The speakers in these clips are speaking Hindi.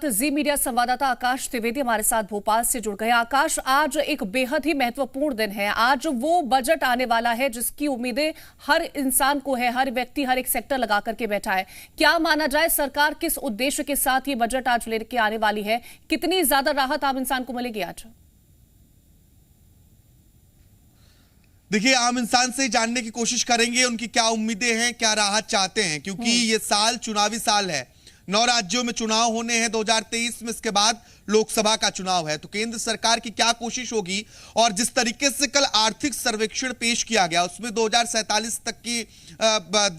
साथ जी मीडिया संवाददाता आकाश त्रिवेदी हमारे साथ भोपाल से जुड़ गए। आकाश, आज एक बेहद ही महत्वपूर्ण दिन है। आज वो बजट आने वाला है जिसकी उम्मीदें हर इंसान को है, हर व्यक्ति हर एक सेक्टर लगा करके बैठा है। क्या माना जाए, सरकार किस उद्देश्य के साथ ये बजट आज लेके आने वाली है? कितनी ज्यादा राहत आम इंसान को मिलेगी आज? देखिए, आम इंसान से जानने की कोशिश करेंगे उनकी क्या उम्मीदें हैं, क्या राहत चाहते हैं, क्योंकि ये साल चुनावी साल है। 9 राज्यों में चुनाव होने हैं 2023 में, इसके बाद लोकसभा का चुनाव है। तो केंद्र सरकार की क्या कोशिश होगी, और जिस तरीके से कल आर्थिक सर्वेक्षण पेश किया गया उसमें 2047 तक की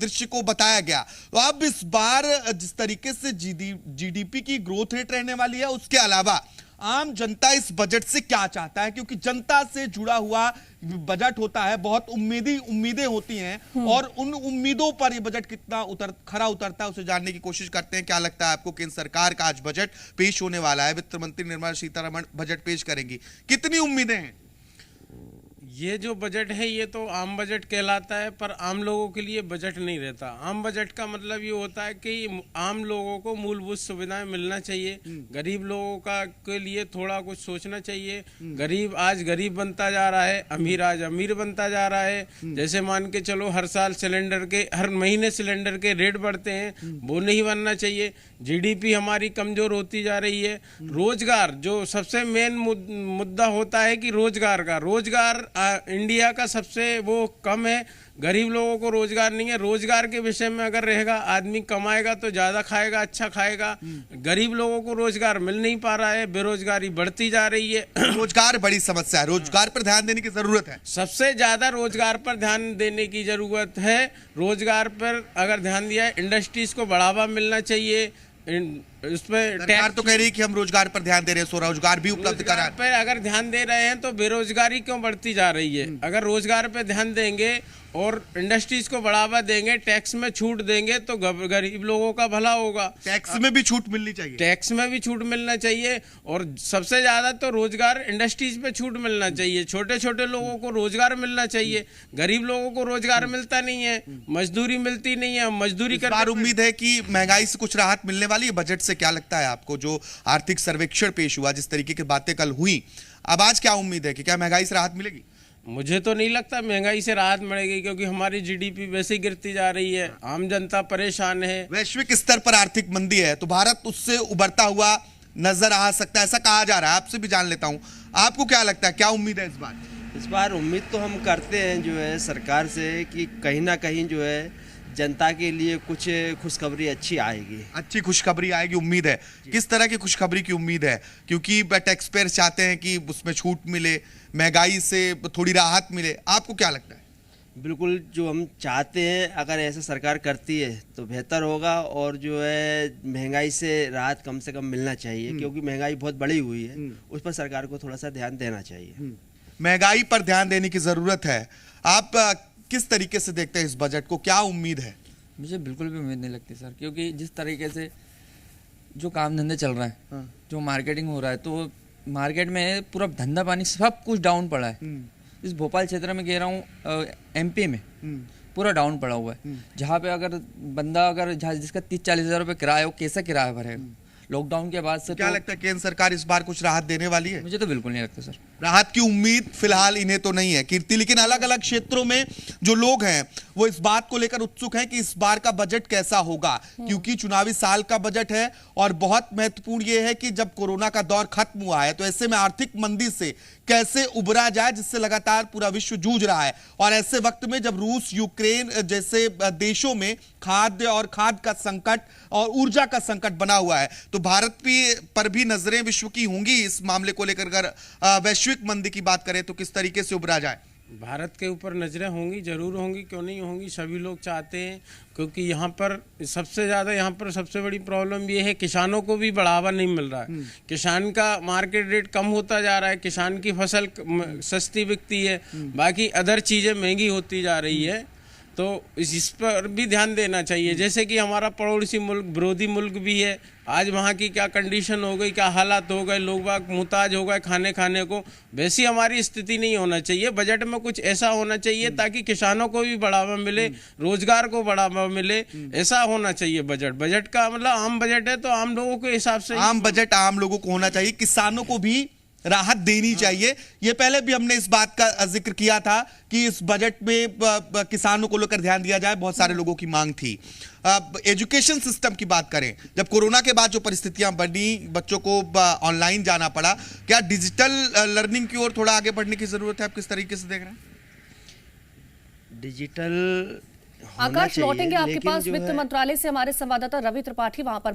दृश्य को बताया गया, तो अब इस बार जिस तरीके से जीडीपी की ग्रोथ रेट रहने वाली है, उसके अलावा आम जनता इस बजट से क्या चाहता है, क्योंकि जनता से जुड़ा हुआ बजट होता है, बहुत उम्मीदें होती हैं, और उन उम्मीदों पर ये बजट कितना खरा उतरता है उसे जानने की कोशिश करते हैं। क्या लगता है आपको, केंद्र सरकार का आज बजट पेश होने वाला है, वित्त मंत्री निर्मला सीतारमण बजट पेश करेंगी, कितनी उम्मीदें हैं? ये जो बजट है ये तो आम बजट कहलाता है, पर आम लोगों के लिए बजट नहीं रहता। आम बजट का मतलब ये होता है कि आम लोगों को मूलभूत सुविधाएं मिलना चाहिए, गरीब लोगों का के लिए थोड़ा कुछ सोचना चाहिए। गरीब आज गरीब बनता जा रहा है, अमीर आज अमीर बनता जा रहा है। जैसे मान के चलो, हर साल हर महीने सिलेंडर के रेट बढ़ते हैं, वो नहीं बनना चाहिए। जीडीपी हमारी कमजोर होती जा रही है। रोजगार, जो सबसे मेन मुद्दा होता है कि रोजगार इंडिया का सबसे वो कम है, गरीब लोगों को रोजगार नहीं है। रोजगार के विषय में अगर रहेगा, आदमी कमाएगा तो ज्यादा खाएगा, अच्छा खाएगा। गरीब लोगों को रोजगार मिल नहीं पा रहा है, बेरोजगारी बढ़ती जा रही है। रोजगार बड़ी समस्या है, रोजगार पर ध्यान देने की जरूरत है। सबसे ज्यादा रोजगार पर ध्यान देने की जरूरत है। रोजगार पर अगर ध्यान दिया, इंडस्ट्रीज को बढ़ावा मिलना चाहिए। उसमें सरकार तो कह रही है कि हम रोजगार पर ध्यान दे रहे हैं, स्वरोजगार भी उपलब्ध करा पर अगर ध्यान दे रहे हैं तो बेरोजगारी क्यों बढ़ती जा रही है? अगर रोजगार पे ध्यान देंगे और इंडस्ट्रीज को बढ़ावा देंगे, टैक्स में छूट देंगे, तो गरीब लोगों का भला होगा। टैक्स में भी छूट मिलनी चाहिए, टैक्स में भी छूट मिलना चाहिए, और सबसे ज्यादा तो रोजगार इंडस्ट्रीज पे छूट मिलना चाहिए। छोटे छोटे लोगों को रोजगार मिलना चाहिए, गरीब लोगों को रोजगार मिलता नहीं है, मजदूरी मिलती नहीं है। मजदूरी कर उम्मीद है कि महंगाई से कुछ राहत मिलने वाली है बजट से। क्या लगता है आपको, जो आर्थिक सर्वेक्षण पेश हुआ, जिस तरीके की बातें कल हुई, अब आज क्या उम्मीद है कि क्या महंगाई से राहत मिलेगी? मुझे तो नहीं लगता महंगाई से राहत मिलेगी, क्योंकि हमारी जीडीपी वैसे ही गिरती जा रही है, आम जनता परेशान है। वैश्विक स्तर पर आर्थिक मंदी है, तो भारत उससे उभरता हुआ नजर आ सकता है, ऐसा कहा जा रहा है। आपसे भी जान लेता हूं, आपको क्या लगता है, क्या उम्मीद है इस बार? इस बार उम्मीद तो हम करते हैं जो है सरकार से, कि कहीं ना कहीं जो है जनता के लिए कुछ खुशखबरी अच्छी आएगी। अच्छी खुशखबरी आएगी, उम्मीद है। किस तरह की खुशखबरी की उम्मीद है? क्योंकि टैक्स पेयर चाहते हैं कि उसमें छूट मिले, महंगाई से थोड़ी राहत मिले, आपको क्या लगता है? बिल्कुल, जो हम चाहते हैं अगर ऐसा सरकार करती है तो बेहतर होगा, और जो है महंगाई से राहत कम से कम मिलना चाहिए, क्योंकि महंगाई बहुत बढ़ी हुई है, उस पर सरकार को थोड़ा सा ध्यान देना चाहिए। महंगाई पर ध्यान देने की जरूरत है। आप किस तरीके से देखते हैं इस बजट को, क्या उम्मीद है? मुझे बिल्कुल भी उम्मीद नहीं लगती सर, क्योंकि जिस तरीके से जो काम धंधे चल रहे हैं, जो मार्केटिंग हो रहा है, तो मार्केट में पूरा धंधा पानी सब कुछ डाउन पड़ा है। इस भोपाल क्षेत्र में कह रहा हूँ, एमपी में पूरा डाउन पड़ा हुआ है। जहाँ पे अगर बंदा जिसका 30-40 हज़ार रुपये किराया है, वो कैसा किराया भरेगा? लॉकडाउन के बाद से क्या लगता है, केंद्र सरकार इस बार कुछ राहत देने वाली है? मुझे तो बिल्कुल नहीं लगता सर, राहत की उम्मीद फिलहाल इन्हें तो नहीं है कीर्ति, लेकिन अलग अलग क्षेत्रों में जो लोग हैं वो इस बात को लेकर उत्सुक हैं कि इस बार का बजट कैसा होगा, क्योंकि चुनावी साल का बजट है। और बहुत महत्वपूर्ण यह है कि जब कोरोना का दौर खत्म हुआ है, तो ऐसे में आर्थिक मंदी से कैसे उबरा जाए, जिससे लगातार पूरा विश्व जूझ रहा है। और ऐसे वक्त में जब रूस, यूक्रेन जैसे देशों में खाद्य का संकट और ऊर्जा का संकट बना हुआ है, तो भारत पर भी नजरें विश्व की होंगी इस मामले को लेकर। अगर वैश्विक मंदी की बात करें तो किस तरीके से उभरा जाए? भारत के ऊपर नजरें होंगी, जरूर होंगी, क्यों नहीं होंगी। सभी लोग चाहते हैं, क्योंकि यहाँ पर सबसे बड़ी प्रॉब्लम ये है, किसानों को भी बढ़ावा नहीं मिल रहा है। किसान का मार्केट रेट कम होता जा रहा है, किसान की फसल सस्ती बिकती है, बाकी अदर चीज़ें महंगी होती जा रही है। तो इस पर भी ध्यान देना चाहिए। जैसे कि हमारा पड़ोसी मुल्क विरोधी मुल्क भी है, आज वहाँ की क्या कंडीशन हो गई, क्या हालात हो गए, लोग बाग मुहताज हो गए खाने को, वैसी हमारी स्थिति नहीं होना चाहिए। बजट में कुछ ऐसा होना चाहिए ताकि किसानों को भी बढ़ावा मिले, रोजगार को बढ़ावा मिले, ऐसा होना चाहिए। बजट का मतलब आम बजट है तो आम लोगों के हिसाब से आम बजट आम लोगों को होना चाहिए, किसानों को भी राहत देनी चाहिए। ये पहले भी हमने इस बात का जिक्र किया था कि इस बजट में किसानों को लेकर ध्यान दिया जाए, बहुत सारे लोगों की मांग थी। एजुकेशन सिस्टम की बात करें, जब कोरोना के बाद जो परिस्थितियां बनी, बच्चों को ऑनलाइन जाना पड़ा, क्या डिजिटल लर्निंग की ओर थोड़ा आगे बढ़ने की जरूरत है? आप किस तरीके से देख रहे हैं? डिजिटल आकाश लौटेंगे आपके पास। वित्त मंत्रालय से हमारे संवाददाता रवि त्रिपाठी वहां पर